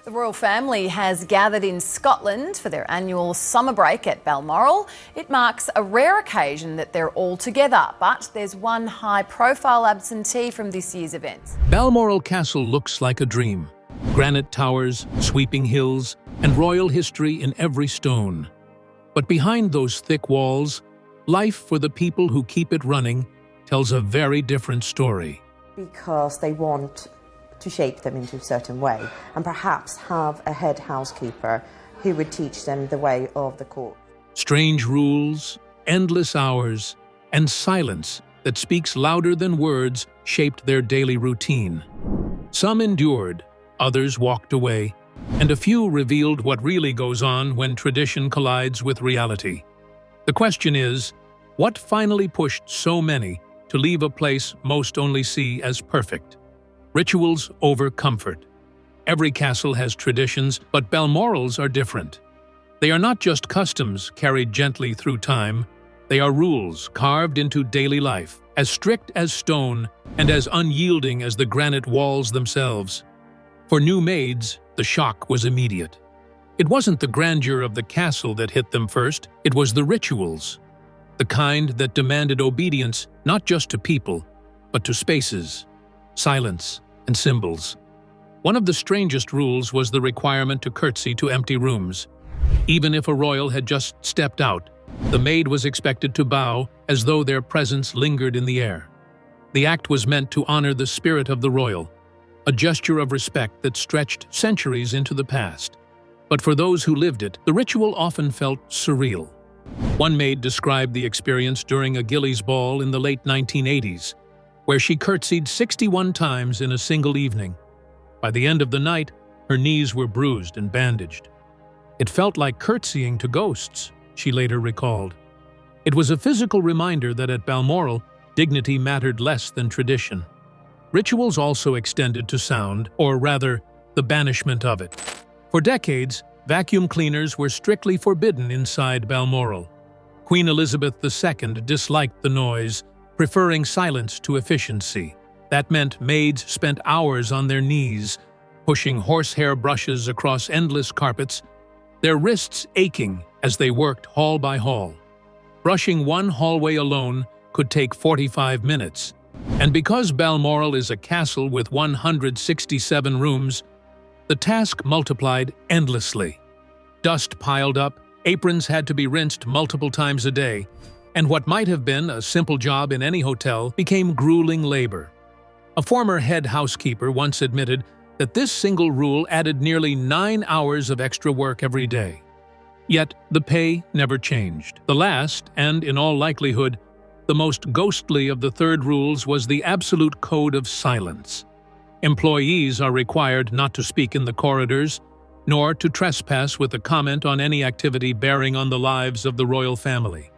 The royal family has gathered in Scotland for their annual summer break at Balmoral. It marks a rare occasion that they're all together, but there's one high-profile absentee from this year's events. Balmoral Castle looks like a dream. Granite towers, sweeping hills, and royal history in every stone. But behind those thick walls, life for the people who keep it running tells a very different story. Because they want to shape them into a certain way and perhaps have a head housekeeper who would teach them the way of the court. Strange rules, endless hours, and silence that speaks louder than words shaped their daily routine. Some endured, others walked away, and a few revealed what really goes on when tradition collides with reality. The question is, what finally pushed so many to leave a place most only see as perfect? Rituals over comfort. Every castle has traditions, but Balmoral's are different. They are not just customs carried gently through time, they are rules carved into daily life, as strict as stone and as unyielding as the granite walls themselves. For new maids, the shock was immediate. It wasn't the grandeur of the castle that hit them first, it was the rituals. The kind that demanded obedience not just to people, but to spaces, silence, and symbols. One of the strangest rules was the requirement to curtsy to empty rooms. Even if a royal had just stepped out, the maid was expected to bow as though their presence lingered in the air. The act was meant to honor the spirit of the royal, a gesture of respect that stretched centuries into the past. But for those who lived it, the ritual often felt surreal. One maid described the experience during a Gillies Ball in the late 1980s, where she curtsied 61 times in a single evening. By the end of the night, her knees were bruised and bandaged. It felt like curtsying to ghosts, she later recalled. It was a physical reminder that at Balmoral, dignity mattered less than tradition. Rituals also extended to sound, or rather, the banishment of it. For decades, vacuum cleaners were strictly forbidden inside Balmoral. Queen Elizabeth II disliked the noise, preferring silence to efficiency. That meant maids spent hours on their knees, pushing horsehair brushes across endless carpets, their wrists aching as they worked hall by hall. Brushing one hallway alone could take 45 minutes. And because Balmoral is a castle with 167 rooms, the task multiplied endlessly. Dust piled up, aprons had to be rinsed multiple times a day, and what might have been a simple job in any hotel became grueling labor. A former head housekeeper once admitted that this single rule added nearly 9 hours of extra work every day. Yet the pay never changed. The last, and in all likelihood, the most ghostly of the third rules was the absolute code of silence. Employees are required not to speak in the corridors, nor to trespass with a comment on any activity bearing on the lives of the royal family.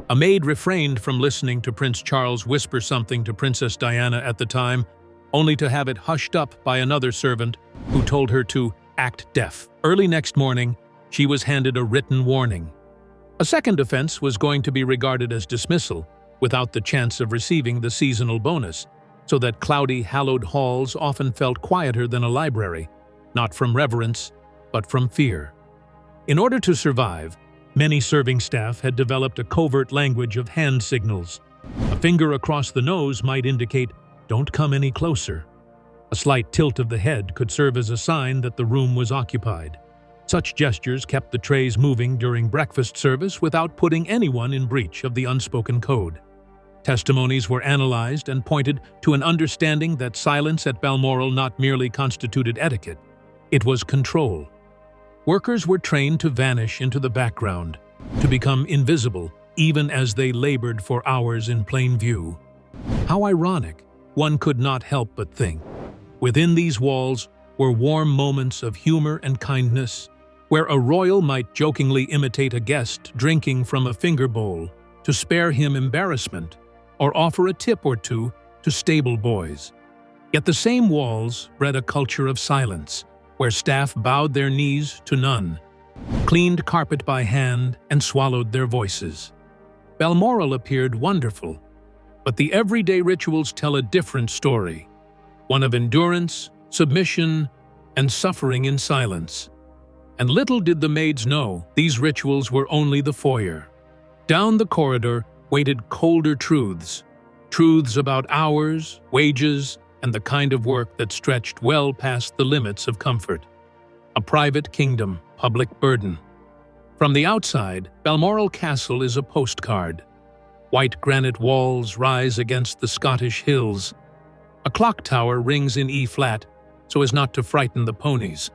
A maid refrained from listening to Prince Charles whisper something to Princess Diana at the time, only to have it hushed up by another servant who told her to act deaf. Early next morning, she was handed a written warning. A second offense was going to be regarded as dismissal, without the chance of receiving the seasonal bonus, so that cloudy, hallowed halls often felt quieter than a library, not from reverence, but from fear. In order to survive, many serving staff had developed a covert language of hand signals. A finger across the nose might indicate, "Don't come any closer." A slight tilt of the head could serve as a sign that the room was occupied. Such gestures kept the trays moving during breakfast service without putting anyone in breach of the unspoken code. Testimonies were analyzed and pointed to an understanding that silence at Balmoral not merely constituted etiquette, it was control. Workers were trained to vanish into the background, to become invisible even as they labored for hours in plain view. How ironic, one could not help but think. Within these walls were warm moments of humor and kindness, where a royal might jokingly imitate a guest drinking from a finger bowl to spare him embarrassment, or offer a tip or two to stable boys. Yet the same walls bred a culture of silence, where staff bowed their knees to none, cleaned carpet by hand, and swallowed their voices. Balmoral appeared wonderful, but the everyday rituals tell a different story, one of endurance, submission, and suffering in silence. And little did the maids know these rituals were only the foyer. Down the corridor waited colder truths. Truths about hours, wages, and the kind of work that stretched well past the limits of comfort. A private kingdom, public burden. From the outside, Balmoral Castle is a postcard. White granite walls rise against the Scottish hills. A clock tower rings in E-flat so as not to frighten the ponies.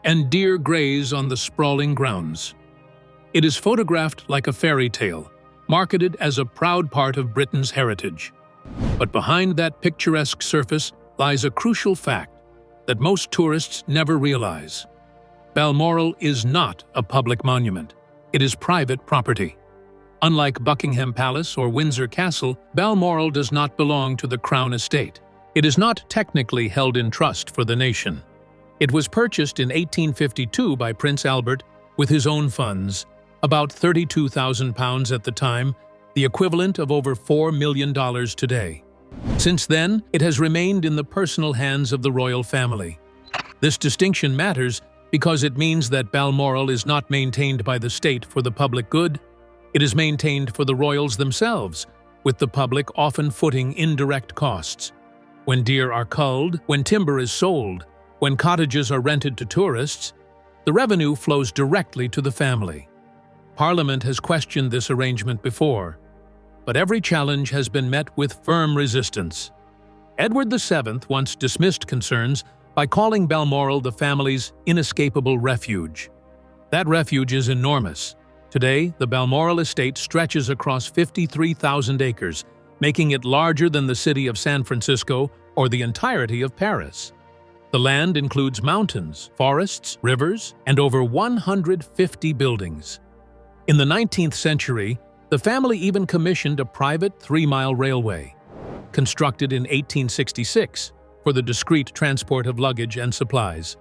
And deer graze on the sprawling grounds. It is photographed like a fairy tale, marketed as a proud part of Britain's heritage. But behind that picturesque surface lies a crucial fact that most tourists never realize. Balmoral is not a public monument. It is private property. Unlike Buckingham Palace or Windsor Castle, Balmoral does not belong to the Crown Estate. It is not technically held in trust for the nation. It was purchased in 1852 by Prince Albert with his own funds, about £32,000 at the time, the equivalent of over $4 million today. Since then, it has remained in the personal hands of the royal family. This distinction matters because it means that Balmoral is not maintained by the state for the public good. It is maintained for the royals themselves, with the public often footing indirect costs. When deer are culled, when timber is sold, when cottages are rented to tourists, the revenue flows directly to the family. Parliament has questioned this arrangement before, but every challenge has been met with firm resistance. Edward VII once dismissed concerns by calling Balmoral the family's inescapable refuge. That refuge is enormous. Today, the Balmoral estate stretches across 53,000 acres, making it larger than the city of San Francisco or the entirety of Paris. The land includes mountains, forests, rivers, and over 150 buildings. In the 19th century, the family even commissioned a private 3-mile railway, constructed in 1866 for the discreet transport of luggage and supplies.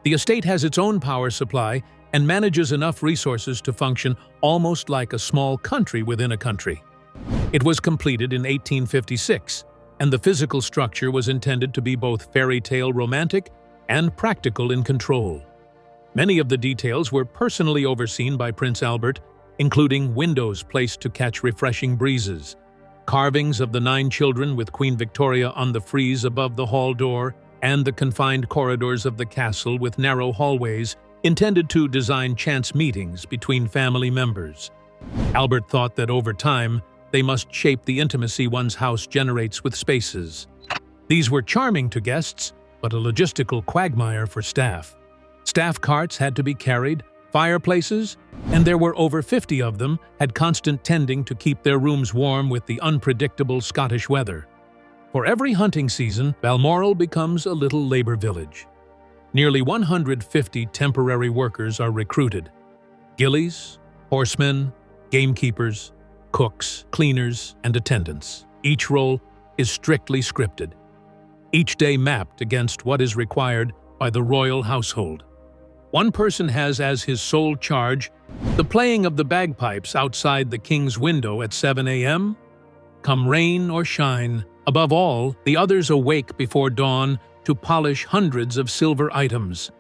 The estate has its own power supply and manages enough resources to function almost like a small country within a country. It was completed in 1856, and the physical structure was intended to be both fairy tale romantic and practical in control. Many of the details were personally overseen by Prince Albert, including windows placed to catch refreshing breezes, carvings of the 9 children with Queen Victoria on the frieze above the hall door, and the confined corridors of the castle with narrow hallways intended to design chance meetings between family members. Albert thought that over time, they must shape the intimacy one's house generates with spaces. These were charming to guests, but a logistical quagmire for staff. Staff carts had to be carried, fireplaces, and there were over 50 of them, had constant tending to keep their rooms warm with the unpredictable Scottish weather. For every hunting season, Balmoral becomes a little labor village. Nearly 150 temporary workers are recruited. Gillies, horsemen, gamekeepers, cooks, cleaners, and attendants. Each role is strictly scripted. Each day mapped against what is required by the royal household. One person has as his sole charge the playing of the bagpipes outside the king's window at 7 a.m. Come rain or shine, above all, the others awake before dawn to polish hundreds of silver items,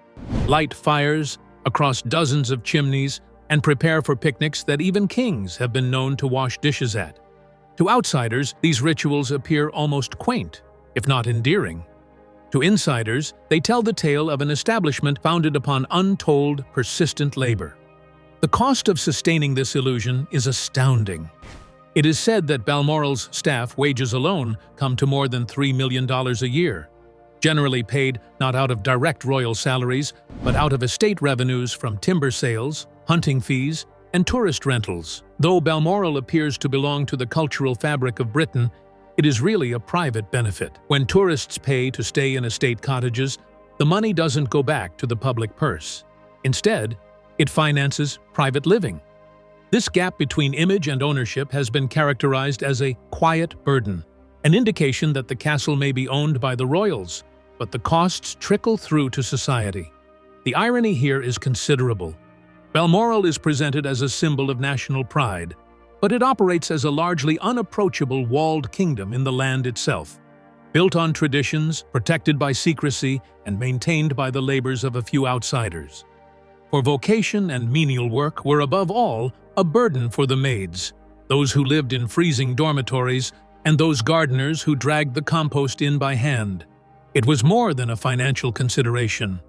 light fires across dozens of chimneys, and prepare for picnics that even kings have been known to wash dishes at. To outsiders, these rituals appear almost quaint, if not endearing. To insiders, they tell the tale of an establishment founded upon untold, persistent labor. The cost of sustaining this illusion is astounding. It is said that Balmoral's staff wages alone come to more than $3 million a year, generally paid not out of direct royal salaries, but out of estate revenues from timber sales, hunting fees, and tourist rentals. Though Balmoral appears to belong to the cultural fabric of Britain, it is really a private benefit. When tourists pay to stay in estate cottages, the money doesn't go back to the public purse. Instead, it finances private living. This gap between image and ownership has been characterized as a quiet burden, an indication that the castle may be owned by the royals, but the costs trickle through to society. The irony here is considerable. Balmoral is presented as a symbol of national pride, but it operates as a largely unapproachable walled kingdom in the land itself. built on traditions, protected by secrecy, and maintained by the labors of a few outsiders. For vocation and menial work were above all a burden for the maids, those who lived in freezing dormitories, and those gardeners who dragged the compost in by hand. It was more than a financial consideration.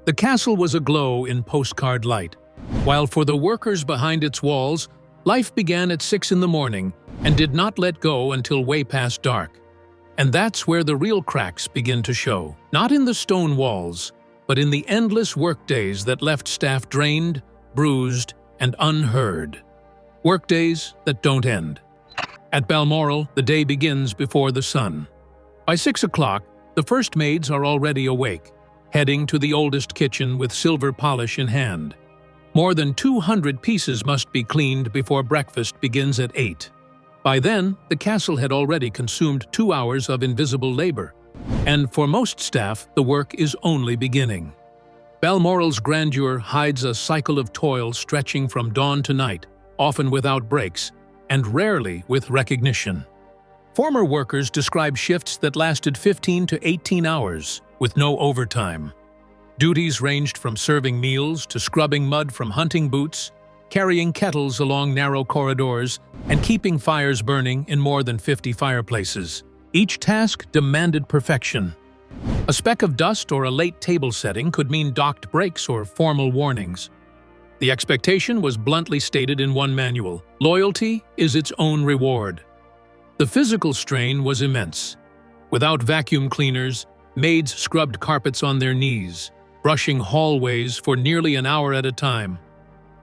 The castle was aglow in postcard light, while for the workers behind its walls, life began at 6 in the morning and did not let go until way past dark. And that's where the real cracks begin to show, not in the stone walls, but in the endless workdays that left staff drained, bruised, and unheard. Workdays that don't end. At Balmoral, the day begins before the sun. By 6 o'clock, the first maids are already awake, heading to the oldest kitchen with silver polish in hand. More than 200 pieces must be cleaned before breakfast begins at 8. By then, the castle had already consumed 2 hours of invisible labor, and for most staff, the work is only beginning. Balmoral's grandeur hides a cycle of toil stretching from dawn to night, often without breaks, and rarely with recognition. Former workers describe shifts that lasted 15 to 18 hours, with no overtime. Duties ranged from serving meals to scrubbing mud from hunting boots, carrying kettles along narrow corridors, and keeping fires burning in more than 50 fireplaces. Each task demanded perfection. A speck of dust or a late table setting could mean docked breaks or formal warnings. The expectation was bluntly stated in one manual: loyalty is its own reward. The physical strain was immense. Without vacuum cleaners, maids scrubbed carpets on their knees, brushing hallways for nearly an hour at a time.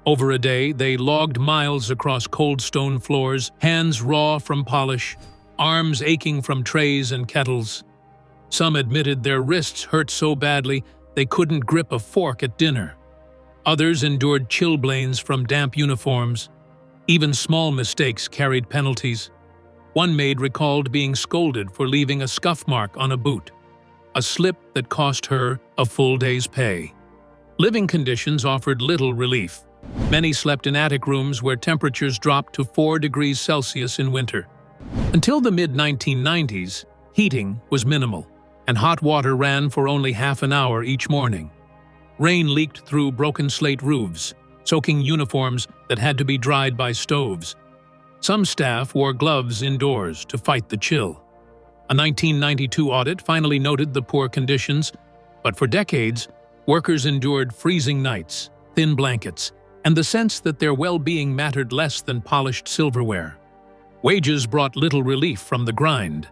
Over a day, they logged miles across cold stone floors, hands raw from polish, arms aching from trays and kettles. Some admitted their wrists hurt so badly they couldn't grip a fork at dinner. Others endured chilblains from damp uniforms. Even small mistakes carried penalties. One maid recalled being scolded for leaving a scuff mark on a boot, a slip that cost her a full day's pay. Living conditions offered little relief. Many slept in attic rooms where temperatures dropped to 4 degrees Celsius in winter. Until the mid-1990s, heating was minimal, and hot water ran for only half an hour each morning. Rain leaked through broken slate roofs, soaking uniforms that had to be dried by stoves. Some staff wore gloves indoors to fight the chill. A 1992 audit finally noted the poor conditions, but for decades, workers endured freezing nights, thin blankets, and the sense that their well-being mattered less than polished silverware. Wages brought little relief from the grind.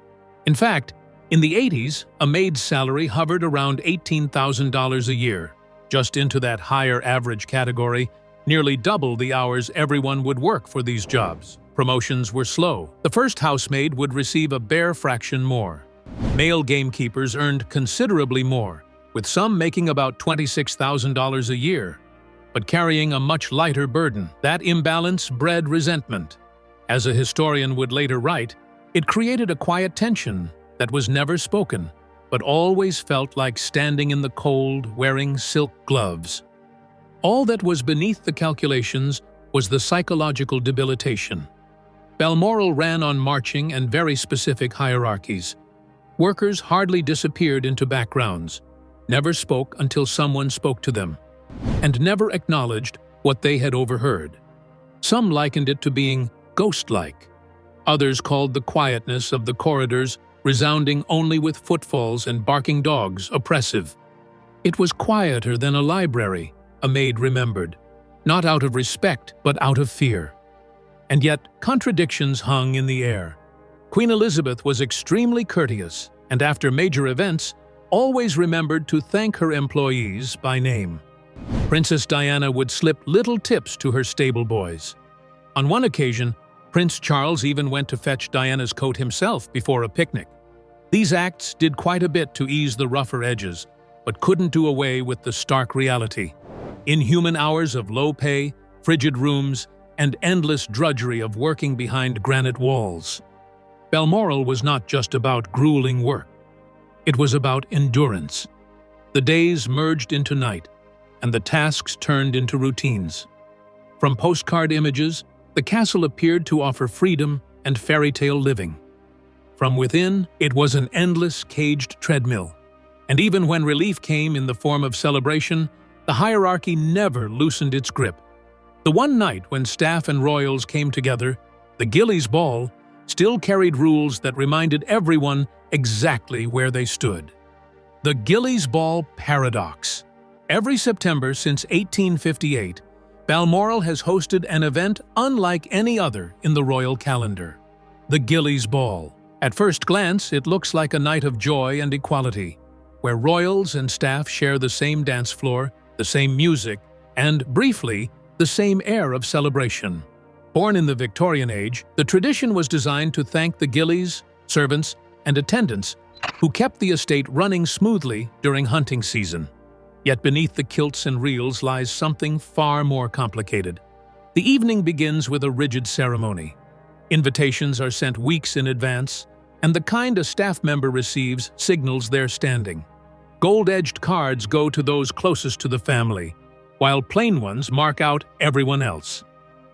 In fact, in the 80s, a maid's salary hovered around $18,000 a year, just into that higher average category, nearly double the hours everyone would work for these jobs. Promotions were slow. The first housemaid would receive a bare fraction more. Male gamekeepers earned considerably more, with some making about $26,000 a year, but carrying a much lighter burden. That imbalance bred resentment. As a historian would later write, it created a quiet tension that was never spoken, but always felt like standing in the cold, wearing silk gloves. All that was beneath the calculations was the psychological debilitation. Balmoral ran on marching and very specific hierarchies. Workers hardly disappeared into backgrounds, never spoke until someone spoke to them, and never acknowledged what they had overheard. Some likened it to being ghost-like. Others called the quietness of the corridors, resounding only with footfalls and barking dogs, oppressive. It was quieter than a library, a maid remembered, not out of respect, but out of fear. And yet, contradictions hung in the air. Queen Elizabeth was extremely courteous, and after major events, always remembered to thank her employees by name. Princess Diana would slip little tips to her stable boys. On one occasion, Prince Charles even went to fetch Diana's coat himself before a picnic. These acts did quite a bit to ease the rougher edges, but couldn't do away with the stark reality. Inhuman hours of low pay, frigid rooms, and endless drudgery of working behind granite walls. Balmoral was not just about grueling work. It was about endurance. The days merged into night, and the tasks turned into routines. From postcard images, the castle appeared to offer freedom and fairy tale living. From within, it was an endless caged treadmill. And even when relief came in the form of celebration, the hierarchy never loosened its grip. The one night when staff and royals came together, the Gillies Ball still carried rules that reminded everyone exactly where they stood. The Gillies Ball Paradox. Every September since 1858, Balmoral has hosted an event unlike any other in the royal calendar. The Gillies Ball. At first glance, it looks like a night of joy and equality, where royals and staff share the same dance floor, the same music, and, briefly, the same air of celebration. Born in the Victorian age, the tradition was designed to thank the Gillies, servants, and attendants who kept the estate running smoothly during hunting season. Yet beneath the kilts and reels lies something far more complicated. The evening begins with a rigid ceremony. Invitations are sent weeks in advance, and the kind a staff member receives signals their standing. Gold-edged cards go to those closest to the family, while plain ones mark out everyone else.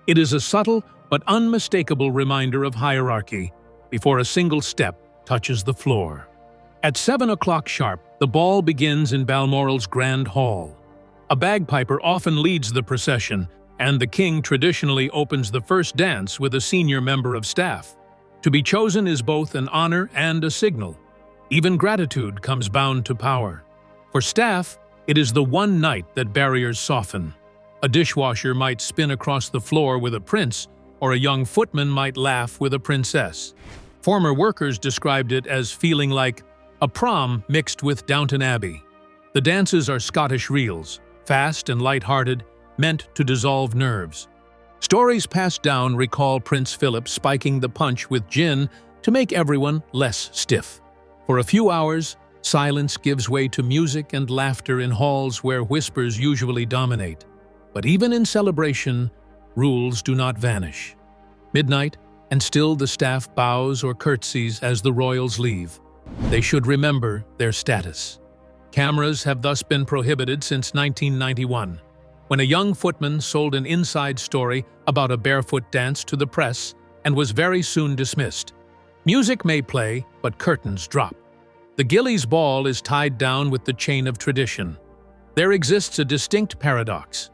It is a subtle but unmistakable reminder of hierarchy before a single step touches the floor. At 7 o'clock sharp, the ball begins in Balmoral's Grand Hall. A bagpiper often leads the procession, and the king traditionally opens the first dance with a senior member of staff. To be chosen is both an honor and a signal. Even gratitude comes bound to power. For staff, it is the one night that barriers soften. A dishwasher might spin across the floor with a prince, or a young footman might laugh with a princess. Former workers described it as feeling like a prom mixed with Downton Abbey. The dances are Scottish reels, fast and light-hearted, meant to dissolve nerves. Stories passed down recall Prince Philip spiking the punch with gin to make everyone less stiff. For a few hours, silence gives way to music and laughter in halls where whispers usually dominate. But even in celebration, rules do not vanish. Midnight, and still the staff bows or curtsies as the royals leave. They should remember their status. Cameras have thus been prohibited since 1991, when a young footman sold an inside story about a barefoot dance to the press and was very soon dismissed. Music may play, but curtains drop. The Gillies Ball is tied down with the chain of tradition. There exists a distinct paradox.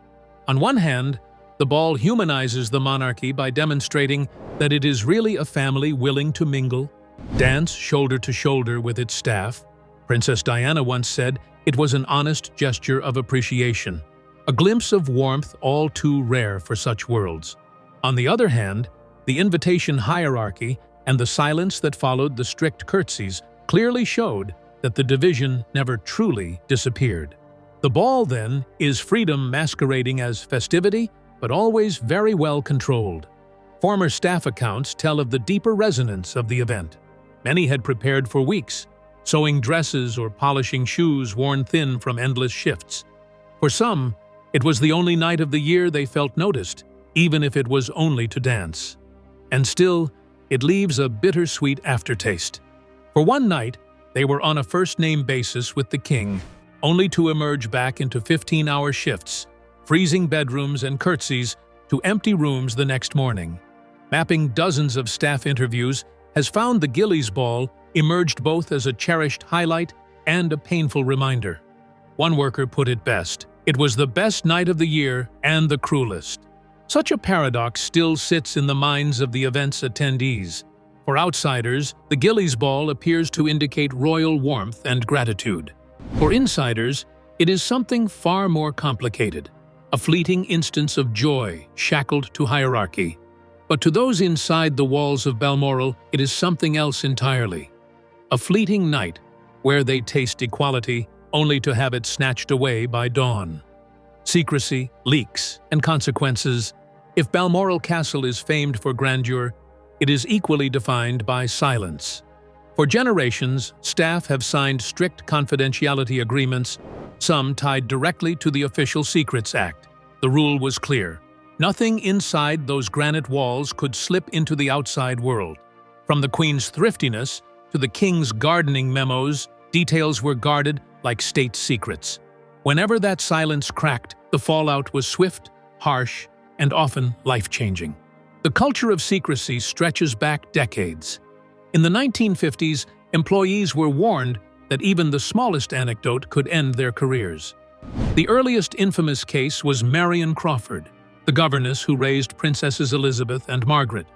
On one hand, the ball humanizes the monarchy by demonstrating that it is really a family willing to mingle, dance shoulder to shoulder with its staff. Princess Diana once said it was an honest gesture of appreciation, a glimpse of warmth all too rare for such worlds. On the other hand, the invitation hierarchy and the silence that followed the strict curtsies clearly showed that the division never truly disappeared. The ball, then, is freedom masquerading as festivity, but always very well controlled. Former staff accounts tell of the deeper resonance of the event. Many had prepared for weeks, sewing dresses or polishing shoes worn thin from endless shifts. For some, it was the only night of the year they felt noticed, even if it was only to dance. And still, it leaves a bittersweet aftertaste. For one night, they were on a first-name basis with the king, only to emerge back into 15-hour shifts, freezing bedrooms and curtsies to empty rooms the next morning. Mapping dozens of staff interviews has found the Gillies Ball emerged both as a cherished highlight and a painful reminder. One worker put it best: it was the best night of the year and the cruelest. Such a paradox still sits in the minds of the event's attendees. For outsiders, the Gillies Ball appears to indicate royal warmth and gratitude. For insiders, it is something far more complicated, a fleeting instance of joy shackled to hierarchy. But to those inside the walls of Balmoral, it is something else entirely. A fleeting night where they taste equality only to have it snatched away by dawn. Secrecy, leaks, and consequences. If Balmoral Castle is famed for grandeur, it is equally defined by silence. For generations, staff have signed strict confidentiality agreements, some tied directly to the Official Secrets Act. The rule was clear: nothing inside those granite walls could slip into the outside world. From the Queen's thriftiness to the King's gardening memos, details were guarded like state secrets. Whenever that silence cracked, the fallout was swift, harsh, and often life-changing. The culture of secrecy stretches back decades. In the 1950s, employees were warned that even the smallest anecdote could end their careers. The earliest infamous case was Marion Crawford, the governess who raised Princesses Elizabeth and Margaret.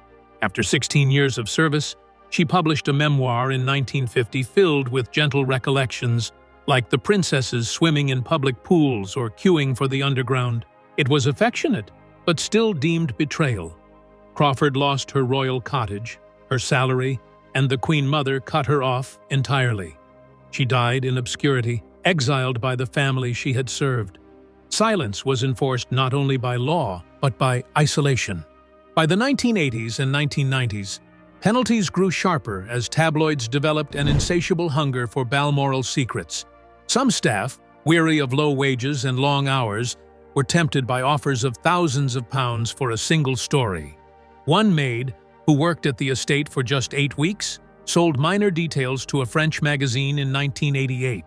After 16 years of service, she published a memoir in 1950 filled with gentle recollections, like the princesses swimming in public pools or queuing for the underground. It was affectionate, but still deemed betrayal. Crawford lost her royal cottage, her salary, and the Queen Mother cut her off entirely. She died in obscurity, exiled by the family she had served. Silence was enforced not only by law, but by isolation. By the 1980s and 1990s, penalties grew sharper as tabloids developed an insatiable hunger for Balmoral secrets. Some staff, weary of low wages and long hours, were tempted by offers of thousands of pounds for a single story. One maid, who worked at the estate for just 8 weeks, sold minor details to a French magazine in 1988.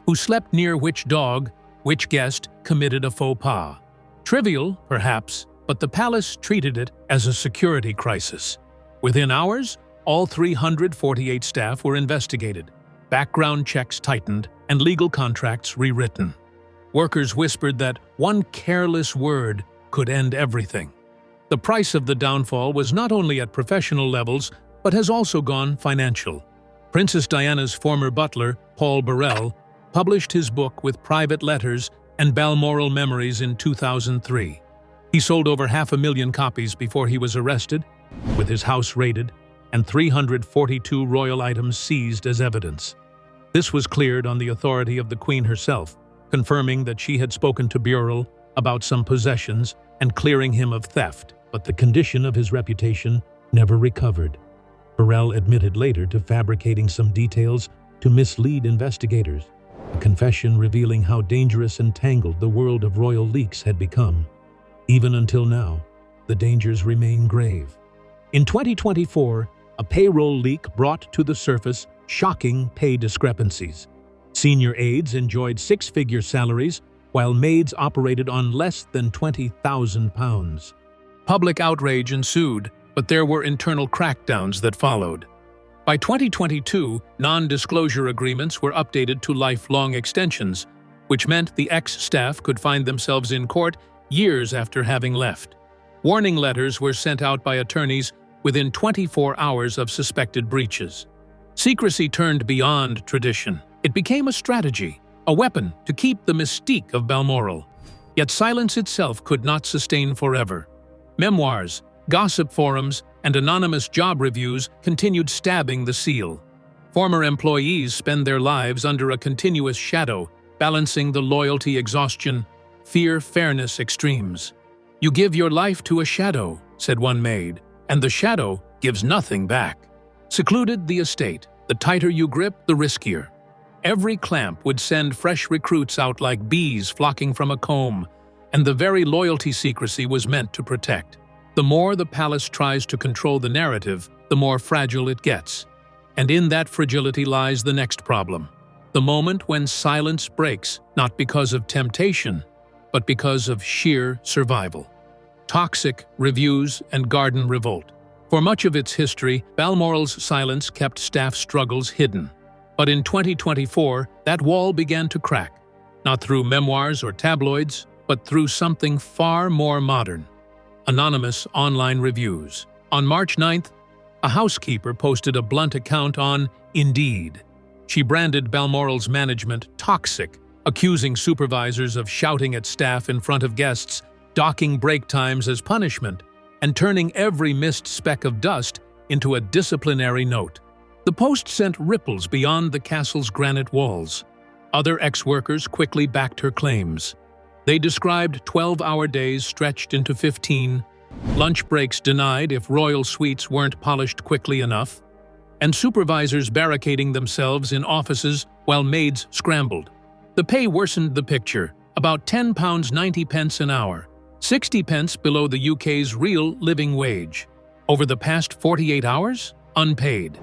Who slept near which dog, which guest committed a faux pas. Trivial, perhaps, but the palace treated it as a security crisis. Within hours, all 348 staff were investigated, background checks tightened, and legal contracts rewritten. Workers whispered that one careless word could end everything. The price of the downfall was not only at professional levels, but has also gone financial. Princess Diana's former butler, Paul Burrell, published his book with private letters and Balmoral memories in 2003. He sold over 500,000 copies before he was arrested, with his house raided, and 342 royal items seized as evidence. This was cleared on the authority of the Queen herself, confirming that she had spoken to Burrell about some possessions and clearing him of theft, but the condition of his reputation never recovered. Burrell admitted later to fabricating some details to mislead investigators, a confession revealing how dangerous and tangled the world of royal leaks had become. Even until now, the dangers remain grave. In 2024, a payroll leak brought to the surface shocking pay discrepancies. Senior aides enjoyed 6-figure salaries, while maids operated on less than £20,000. Public outrage ensued, but there were internal crackdowns that followed. By 2022, non-disclosure agreements were updated to lifelong extensions, which meant the ex-staff could find themselves in court years after having left. Warning letters were sent out by attorneys within 24 hours of suspected breaches. Secrecy turned beyond tradition. It became a strategy, a weapon to keep the mystique of Balmoral. Yet silence itself could not sustain forever. Memoirs, gossip forums, and anonymous job reviews continued stabbing the seal. Former employees spend their lives under a continuous shadow, balancing the loyalty exhaustion, fear-fairness extremes. "You give your life to a shadow," said one maid, "and the shadow gives nothing back." Secluded the estate, the tighter you grip, the riskier. Every clamp would send fresh recruits out like bees flocking from a comb, and the very loyalty secrecy was meant to protect. The more the palace tries to control the narrative, the more fragile it gets. And in that fragility lies the next problem. The moment when silence breaks, not because of temptation, but because of sheer survival. Toxic reviews and garden revolt. For much of its history, Balmoral's silence kept staff struggles hidden. But in 2024, that wall began to crack, not through memoirs or tabloids, but through something far more modern. Anonymous online reviews. On March 9th, a housekeeper posted a blunt account on Indeed. She branded Balmoral's management toxic, accusing supervisors of shouting at staff in front of guests, docking break times as punishment, and turning every missed speck of dust into a disciplinary note. The post sent ripples beyond the castle's granite walls. Other ex-workers quickly backed her claims. They described 12-hour days stretched into 15, lunch breaks denied if royal suites weren't polished quickly enough, and supervisors barricading themselves in offices while maids scrambled. The pay worsened the picture, about £10.90 an hour, 60 pence below the UK's real living wage. Over the past 48 hours, unpaid.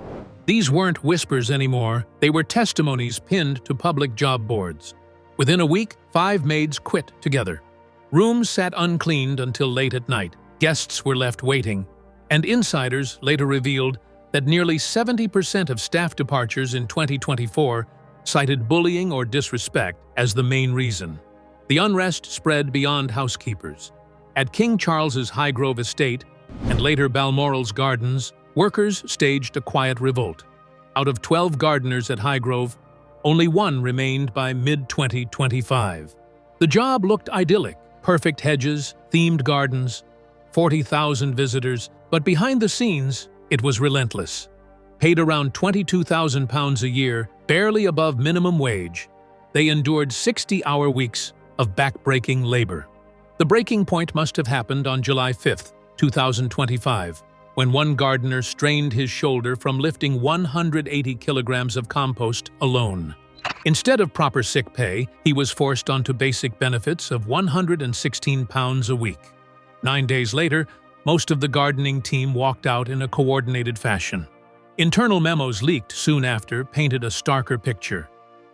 These weren't whispers anymore, they were testimonies pinned to public job boards. Within a week, 5 maids quit together. Rooms sat uncleaned until late at night, guests were left waiting, and insiders later revealed that nearly 70% of staff departures in 2024 cited bullying or disrespect as the main reason. The unrest spread beyond housekeepers. At King Charles's Highgrove estate, and later Balmoral's gardens, workers staged a quiet revolt. Out of 12 gardeners at Highgrove, only one remained by mid-2025. The job looked idyllic: perfect hedges, themed gardens, 40,000 visitors, but behind the scenes, it was relentless. Paid around £22,000 a year, barely above minimum wage, they endured 60-hour weeks of back-breaking labor. The breaking point must have happened on July 5, 2025, when one gardener strained his shoulder from lifting 180 kilograms of compost alone. Instead of proper sick pay, he was forced onto basic benefits of £116 a week. 9 days later, most of the gardening team walked out in a coordinated fashion. Internal memos leaked soon after painted a starker picture.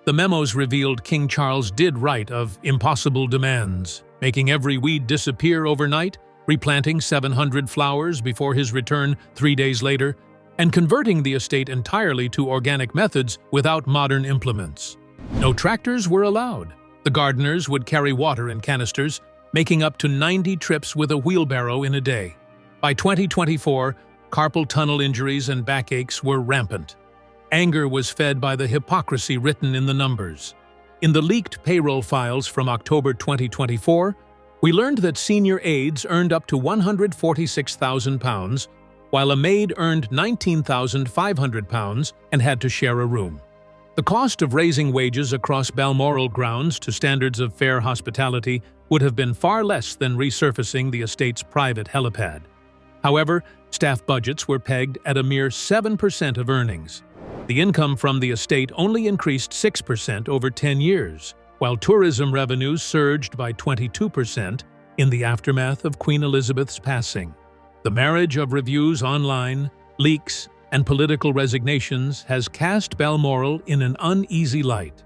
The memos revealed King Charles did right of impossible demands, making every weed disappear overnight, replanting 700 flowers before his return 3 days later, and converting the estate entirely to organic methods without modern implements. No tractors were allowed. The gardeners would carry water in canisters, making up to 90 trips with a wheelbarrow in a day. By 2024, carpal tunnel injuries and backaches were rampant. Anger was fed by the hypocrisy written in the numbers. In the leaked payroll files from October 2024, we learned that senior aides earned up to £146,000, while a maid earned £19,500 and had to share a room. The cost of raising wages across Balmoral grounds to standards of fair hospitality would have been far less than resurfacing the estate's private helipad. However, staff budgets were pegged at a mere 7% of earnings. The income from the estate only increased 6% over 10 years, while tourism revenues surged by 22% in the aftermath of Queen Elizabeth's passing. The marriage of reviews online, leaks, and political resignations has cast Balmoral in an uneasy light.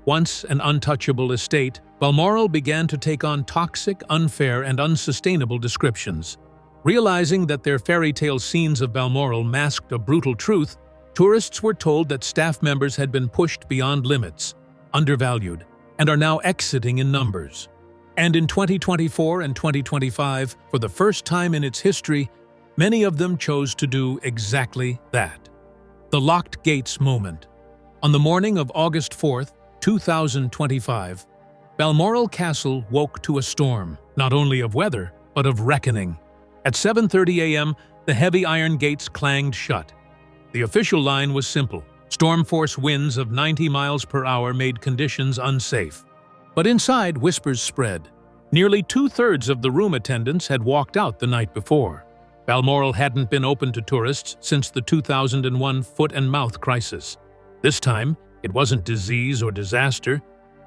Once an untouchable estate, Balmoral began to take on toxic, unfair, and unsustainable descriptions. Realizing that their fairy tale scenes of Balmoral masked a brutal truth, tourists were told that staff members had been pushed beyond limits, undervalued, and are now exiting in numbers. And in 2024 and 2025, for the first time in its history, many of them chose to do exactly that. The locked gates moment. On the morning of August 4, 2025, Balmoral Castle woke to a storm, not only of weather, but of reckoning. At 7:30 a.m., the heavy iron gates clanged shut. The official line was simple: storm force winds of 90 miles per hour made conditions unsafe. But inside, whispers spread. Nearly 2/3 of the room attendants had walked out the night before. Balmoral hadn't been open to tourists since the 2001 foot-and-mouth crisis. This time, it wasn't disease or disaster,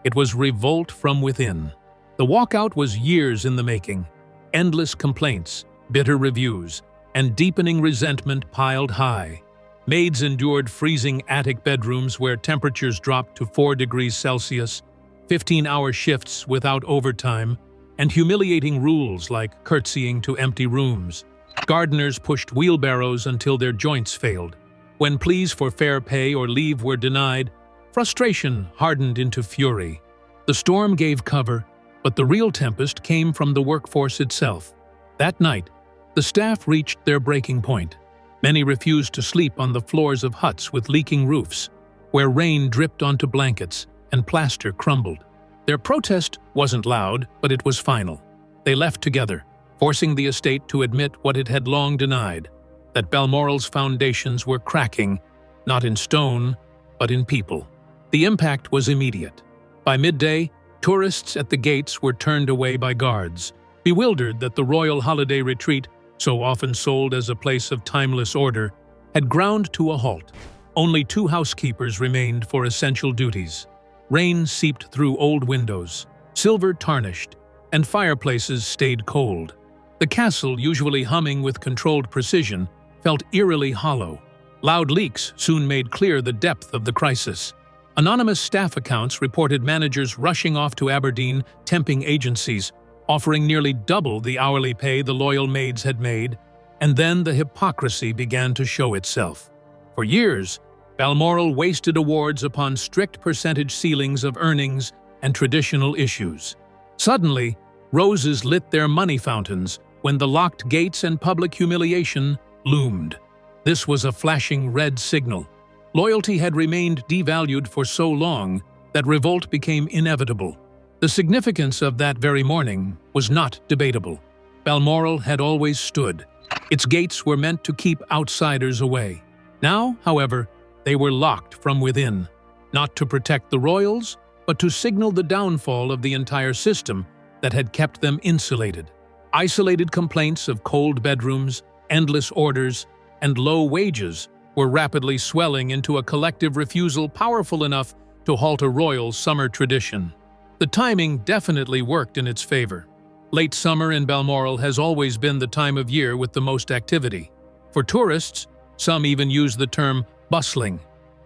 it was revolt from within. The walkout was years in the making. Endless complaints, bitter reviews, and deepening resentment piled high. Maids endured freezing attic bedrooms where temperatures dropped to 4 degrees Celsius, 15-hour shifts without overtime, and humiliating rules like curtsying to empty rooms. Gardeners pushed wheelbarrows until their joints failed. When pleas for fair pay or leave were denied, frustration hardened into fury. The storm gave cover, but the real tempest came from the workforce itself. That night, the staff reached their breaking point. Many refused to sleep on the floors of huts with leaking roofs, where rain dripped onto blankets and plaster crumbled. Their protest wasn't loud, but it was final. They left together, forcing the estate to admit what it had long denied, that Balmoral's foundations were cracking, not in stone, but in people. The impact was immediate. By midday, tourists at the gates were turned away by guards, bewildered that the royal holiday retreat, so often sold as a place of timeless order, had ground to a halt. Only 2 housekeepers remained for essential duties. Rain seeped through old windows, silver tarnished, and fireplaces stayed cold. The castle, usually humming with controlled precision, felt eerily hollow. Loud leaks soon made clear the depth of the crisis. Anonymous staff accounts reported managers rushing off to Aberdeen, temping agencies, offering nearly double the hourly pay the loyal maids had made, And then the hypocrisy began to show itself. For years, Balmoral wasted awards upon strict percentage ceilings of earnings and traditional issues. Suddenly, roses lit their money fountains when the locked gates and public humiliation loomed. This was a flashing red signal. Loyalty had remained devalued for so long that revolt became inevitable. The significance of that very morning was not debatable. Balmoral had always stood. Its gates were meant to keep outsiders away. Now, however, they were locked from within, not to protect the royals, but to signal the downfall of the entire system that had kept them insulated. Isolated complaints of cold bedrooms, endless orders, and low wages were rapidly swelling into a collective refusal powerful enough to halt a royal summer tradition. The timing definitely worked in its favor. Late summer in Balmoral has always been the time of year with the most activity. For tourists, some even use the term bustling,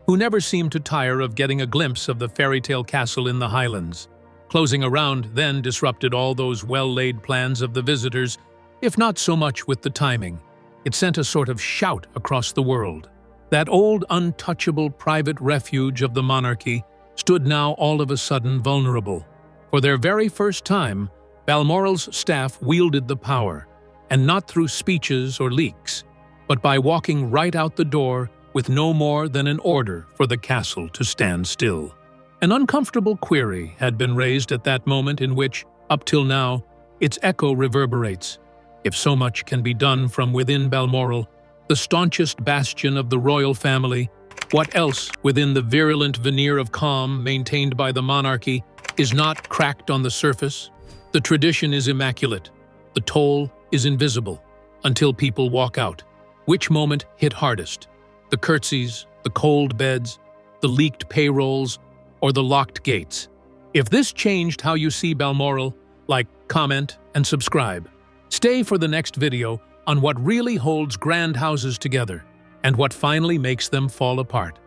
who never seem to tire of getting a glimpse of the fairy tale castle in the Highlands. Closing around then disrupted all those well-laid plans of the visitors, if not so much with the timing. It sent a sort of shout across the world. That old, untouchable private refuge of the monarchy stood now all of a sudden vulnerable. For their very first time, Balmoral's staff wielded the power, and not through speeches or leaks, but by walking right out the door with no more than an order for the castle to stand still. An uncomfortable query had been raised at that moment in which, up till now, its echo reverberates. If so much can be done from within Balmoral, the staunchest bastion of the royal family, what else within the virulent veneer of calm maintained by the monarchy is not cracked on the surface? The tradition is immaculate. The toll is invisible until people walk out. Which moment hit hardest? The curtsies, the cold beds, the leaked payrolls, or the locked gates? If this changed how you see Balmoral, like, comment, and subscribe. Stay for the next video on what really holds grand houses together and what finally makes them fall apart.